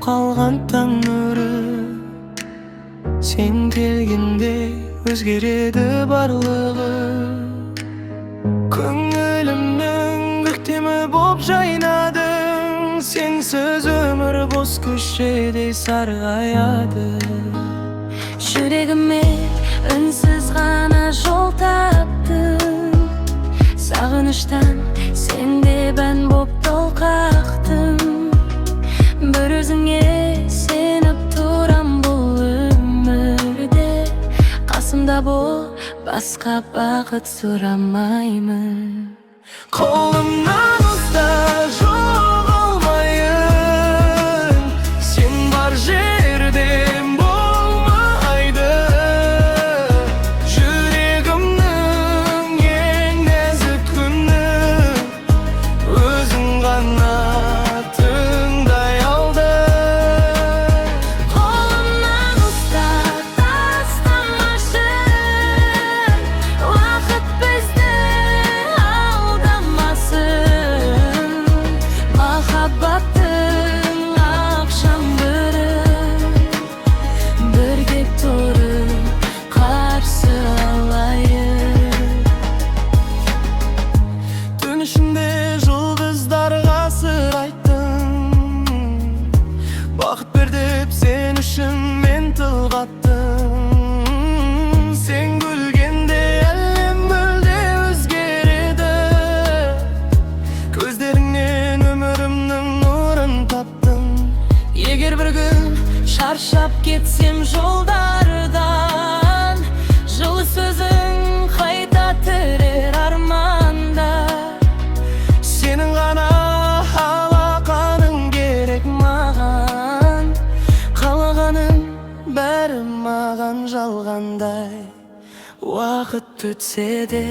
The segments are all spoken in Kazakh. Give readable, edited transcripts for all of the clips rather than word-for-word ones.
қалған таң нұры. Сен келгенде өзгереді барлығы. Көңілімнің көктемі боп жайнадың. Сенсіз өмір бос көшедей сарғаяды. Жүрегіме үнсіз ғана жол таптың. Сағыныштан сенде бән боп толқақтың. Бір өзіңе сеніп тұрам бұл өмірде. Қасымда бол, басқа бақыт сұрамаймын. Қолымнан ұста, жоғалмайын. Сен бар жерде болмайды. Жүрегімнің ең нәзік күні өзің ғана тыңдай алды. Қолымнан ұста, тастамашы. Уақыт бізді алдамасын. Махаббаттың ақшам бірге тұрып қарсы алайық. Түн ішінде жұлдыздарға сыр айттың. Бақыт бер деп сен үшін мен тылғаттым. Сен күлгенде әлем мүлде өзгереді. Көздеріңнен өмірімнің нұрын таптым. Егер бір күн шаршап кетсем жолдардан, жылы сөзің қайта тірер арманда. Сенің ғана алақаның керек маған. Қалағаның бәрі маған жалғандай. Уақыт өтсе де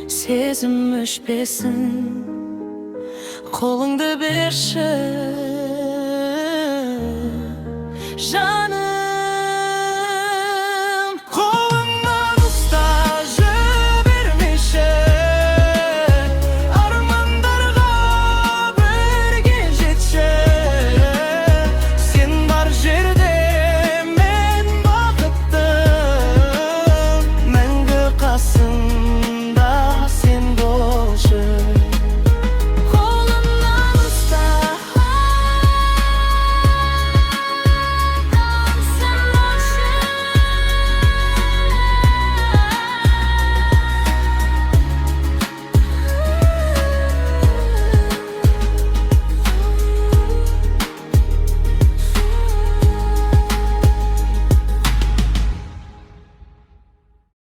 сезім өшпесін. Қолыңды берші,